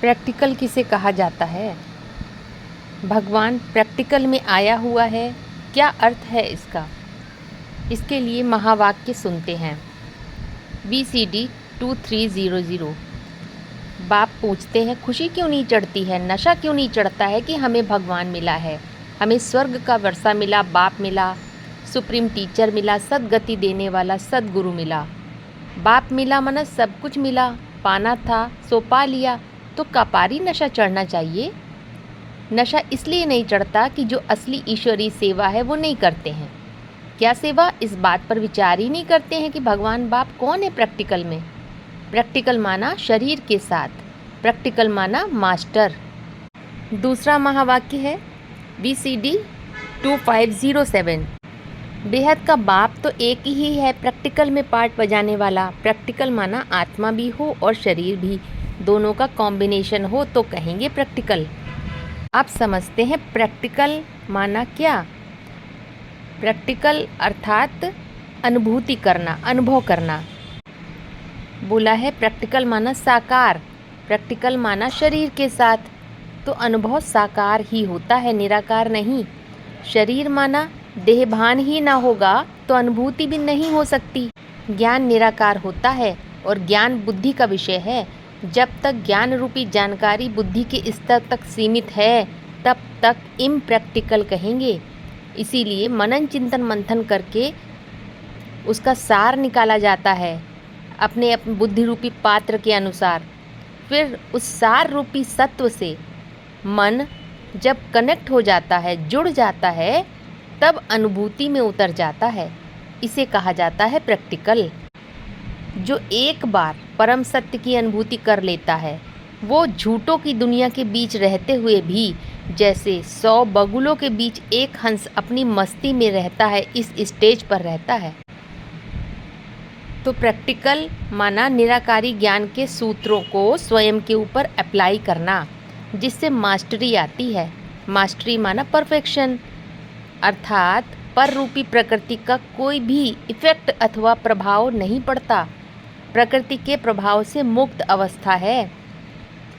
Practical किसे कहा जाता है? भगवान प्रैक्टिकल में आया हुआ है, क्या अर्थ है इसका? इसके लिए महावाक्य सुनते हैं। BCD 2300। बाप पूछते हैं, खुशी क्यों नहीं चढ़ती है, नशा क्यों नहीं चढ़ता है कि हमें भगवान मिला है, हमें स्वर्ग का वर्षा मिला, बाप मिला, सुप्रीम टीचर मिला, सद्गति देने वाला सद्गुरु मिला। बाप मिला माना सब कुछ मिला, पाना था सो पा लिया, तो कपारी नशा चढ़ना चाहिए। नशा इसलिए नहीं चढ़ता कि जो असली ईश्वरीय सेवा है वो नहीं करते हैं। क्या सेवा, इस बात पर विचार ही नहीं करते हैं कि भगवान बाप कौन है प्रैक्टिकल में। प्रैक्टिकल माना शरीर के साथ, प्रैक्टिकल माना मास्टर। दूसरा महावाक्य है BCD 2507। बेहद का बाप तो एक ही है, प्रैक्टिकल में पार्ट बजाने वाला। प्रैक्टिकल माना आत्मा भी हो और शरीर भी, दोनों का कॉम्बिनेशन हो तो कहेंगे प्रैक्टिकल। आप समझते हैं प्रैक्टिकल माना क्या? प्रैक्टिकल अर्थात अनुभूति करना, अनुभव करना। बोला है प्रैक्टिकल माना साकार, प्रैक्टिकल माना शरीर के साथ, तो अनुभव साकार ही होता है, निराकार नहीं। शरीर माना देहभान ही ना होगा तो अनुभूति भी नहीं हो सकती। ज्ञान निराकार होता है और ज्ञान बुद्धि का विषय है। जब तक ज्ञान रूपी जानकारी बुद्धि के स्तर तक सीमित है तब तक इम्प्रैक्टिकल कहेंगे। इसीलिए मनन चिंतन मंथन करके उसका सार निकाला जाता है अपने बुद्धि रूपी पात्र के अनुसार। फिर उस सार रूपी सत्व से मन जब कनेक्ट हो जाता है, जुड़ जाता है, तब अनुभूति में उतर जाता है। इसे कहा जाता है प्रैक्टिकल। जो एक बार परम सत्य की अनुभूति कर लेता है वो झूठों की दुनिया के बीच रहते हुए भी जैसे 100 बगुलों के बीच एक हंस अपनी मस्ती में रहता है, इस स्टेज पर रहता है। तो प्रैक्टिकल माना निराकारी ज्ञान के सूत्रों को स्वयं के ऊपर अप्लाई करना, जिससे मास्टरी आती है। मास्टरी माना परफेक्शन, अर्थात पर रूपी प्रकृति का कोई भी इफेक्ट अथवा प्रभाव नहीं पड़ता। प्रकृति के प्रभाव से मुक्त अवस्था है।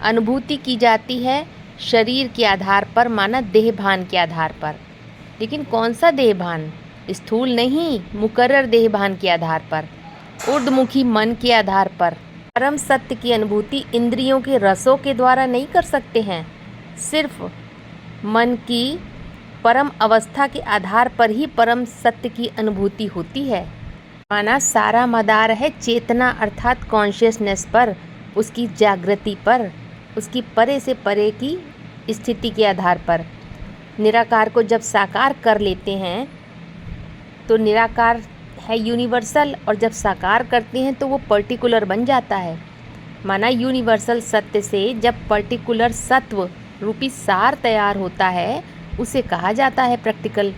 अनुभूति की जाती है शरीर के आधार पर, माना देहभान के आधार पर। लेकिन कौन सा देहभान? स्थूल नहीं, मुकर्रर देहभान के आधार पर, ऊर्ध्वमुखी मन के आधार पर। परम सत्य की अनुभूति इंद्रियों के रसों के द्वारा नहीं कर सकते हैं। सिर्फ मन की परम अवस्था के आधार पर ही परम सत्य की अनुभूति होती है। माना सारा मदार है चेतना अर्थात कॉन्शियसनेस पर, उसकी जागृति पर, उसकी परे से परे की स्थिति के आधार पर। निराकार को जब साकार कर लेते हैं तो निराकार है यूनिवर्सल, और जब साकार करते हैं तो वो पर्टिकुलर बन जाता है। माना यूनिवर्सल सत्य से जब पर्टिकुलर सत्व रूपी सार तैयार होता है उसे कहा जाता है प्रैक्टिकल।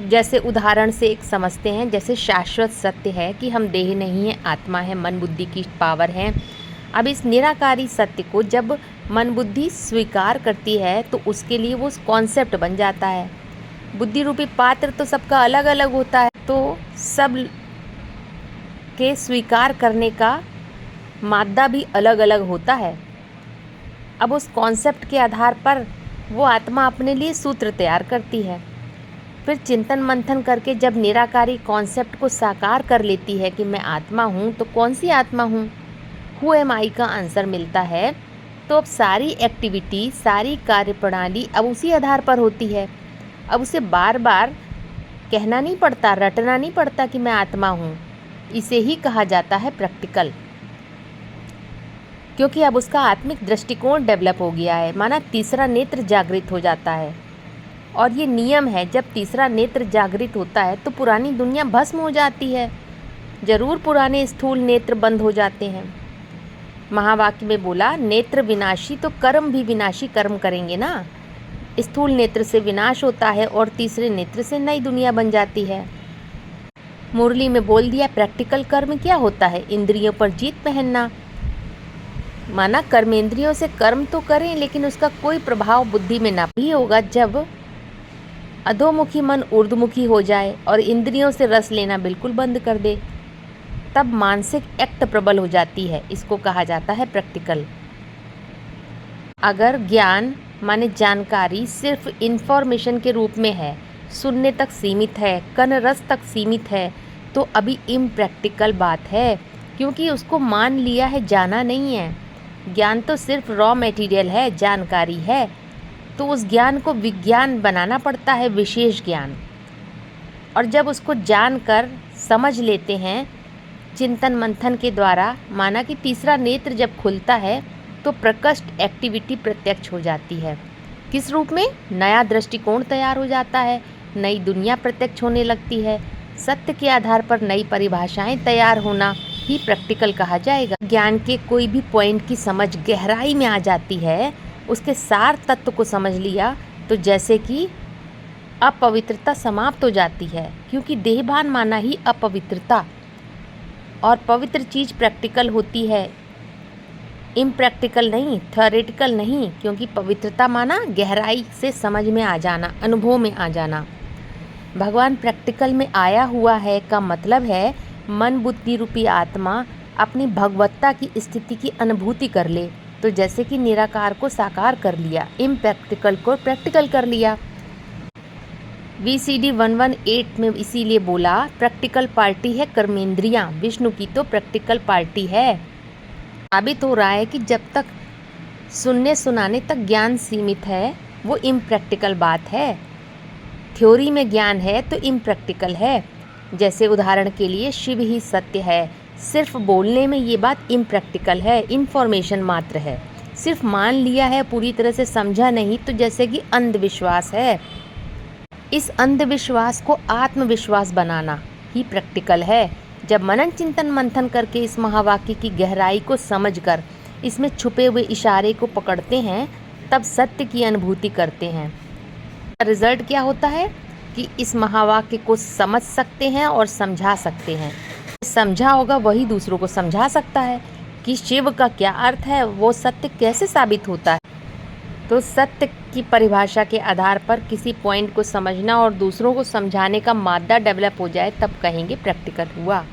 जैसे उदाहरण से एक समझते हैं, जैसे शाश्वत सत्य है कि हम देह नहीं है, आत्मा है, मन बुद्धि की पावर है। अब इस निराकारी सत्य को जब मन बुद्धि स्वीकार करती है तो उसके लिए वो कॉन्सेप्ट बन जाता है। बुद्धि रूपी पात्र तो सबका अलग अलग होता है, तो सब के स्वीकार करने का मादा भी अलग अलग होता है। अब उस कॉन्सेप्ट के आधार पर वो आत्मा अपने लिए सूत्र तैयार करती है। फिर चिंतन मंथन करके जब निराकारी कॉन्सेप्ट को साकार कर लेती है कि मैं आत्मा हूँ, तो कौन सी आत्मा हूँ, हु एम आई का आंसर मिलता है। तो अब सारी एक्टिविटी, सारी कार्यप्रणाली अब उसी आधार पर होती है। अब उसे बार बार कहना नहीं पड़ता, रटना नहीं पड़ता कि मैं आत्मा हूँ। इसे ही कहा जाता है प्रैक्टिकल, क्योंकि अब उसका आत्मिक दृष्टिकोण डेवलप हो गया है। माना तीसरा नेत्र जागृत हो जाता है। और ये नियम है, जब तीसरा नेत्र जागृत होता है तो पुरानी दुनिया भस्म हो जाती है। जरूर पुराने स्थूल नेत्र बंद हो जाते हैं। महावाक्य में बोला, नेत्र विनाशी तो कर्म भी विनाशी कर्म करेंगे ना। स्थूल नेत्र से विनाश होता है और तीसरे नेत्र से नई दुनिया बन जाती है। मुरली में बोल दिया प्रैक्टिकल कर्म क्या होता है, इंद्रियों पर जीत पहनना। माना कर्मेंद्रियों से कर्म तो करें लेकिन उसका कोई प्रभाव बुद्धि में ना भी होगा। जब अधोमुखी मन ऊर्ध्वमुखी हो जाए और इंद्रियों से रस लेना बिल्कुल बंद कर दे, तब मानसिक एक्ट प्रबल हो जाती है। इसको कहा जाता है प्रैक्टिकल। अगर ज्ञान माने जानकारी सिर्फ इन्फॉर्मेशन के रूप में है, सुनने तक सीमित है, कन रस तक सीमित है, तो अभी इम्प्रैक्टिकल बात है, क्योंकि उसको मान लिया है, जाना नहीं है। ज्ञान तो सिर्फ रॉ मटेरियल है, जानकारी है, तो उस ज्ञान को विज्ञान बनाना पड़ता है, विशेष ज्ञान। और जब उसको जानकर समझ लेते हैं चिंतन मंथन के द्वारा, माना कि तीसरा नेत्र जब खुलता है तो प्रकृष्ट एक्टिविटी प्रत्यक्ष हो जाती है। किस रूप में? नया दृष्टिकोण तैयार हो जाता है, नई दुनिया प्रत्यक्ष होने लगती है, सत्य के आधार पर नई परिभाषाएं तैयार होना ही प्रैक्टिकल कहा जाएगा। ज्ञान के कोई भी पॉइंट की समझ गहराई में आ जाती है, उसके सार तत्व को समझ लिया, तो जैसे कि अपवित्रता समाप्त हो जाती है, क्योंकि देहभान माना ही अपवित्रता, और पवित्र चीज़ प्रैक्टिकल होती है, इम्प्रैक्टिकल नहीं, थ्योरेटिकल नहीं, क्योंकि पवित्रता माना गहराई से समझ में आ जाना, अनुभव में आ जाना। भगवान प्रैक्टिकल में आया हुआ है का मतलब है मन बुद्धि रूपी आत्मा अपनी भगवत्ता की स्थिति की अनुभूति कर ले, तो जैसे कि निराकार को साकार कर लिया, इम्प्रैक्टिकल को प्रैक्टिकल कर लिया। VCD 118 में इसीलिए बोला प्रैक्टिकल पार्टी है कर्मेंद्रियाँ, विष्णु की तो प्रैक्टिकल पार्टी है। साबित हो रहा है कि जब तक सुनने सुनाने तक ज्ञान सीमित है, वो इम्प्रैक्टिकल बात है। थ्योरी में ज्ञान है तो इम्प्रैक्टिकल है। जैसे उदाहरण के लिए शिव ही सत्य है, सिर्फ बोलने में ये बात इम्प्रैक्टिकल है, इन्फॉर्मेशन मात्र है, सिर्फ मान लिया है, पूरी तरह से समझा नहीं, तो जैसे कि अंधविश्वास है। इस अंधविश्वास को आत्मविश्वास बनाना ही प्रैक्टिकल है। जब मनन चिंतन मंथन करके इस महावाक्य की गहराई को समझकर इसमें छुपे हुए इशारे को पकड़ते हैं, तब सत्य की अनुभूति करते हैं। रिजल्ट क्या होता है कि इस महावाक्य को समझ सकते हैं और समझा सकते हैं। समझा होगा वही दूसरों को समझा सकता है कि शिव का क्या अर्थ है, वो सत्य कैसे साबित होता है। तो सत्य की परिभाषा के आधार पर किसी पॉइंट को समझना और दूसरों को समझाने का मादा डेवलप हो जाए, तब कहेंगे प्रैक्टिकल हुआ।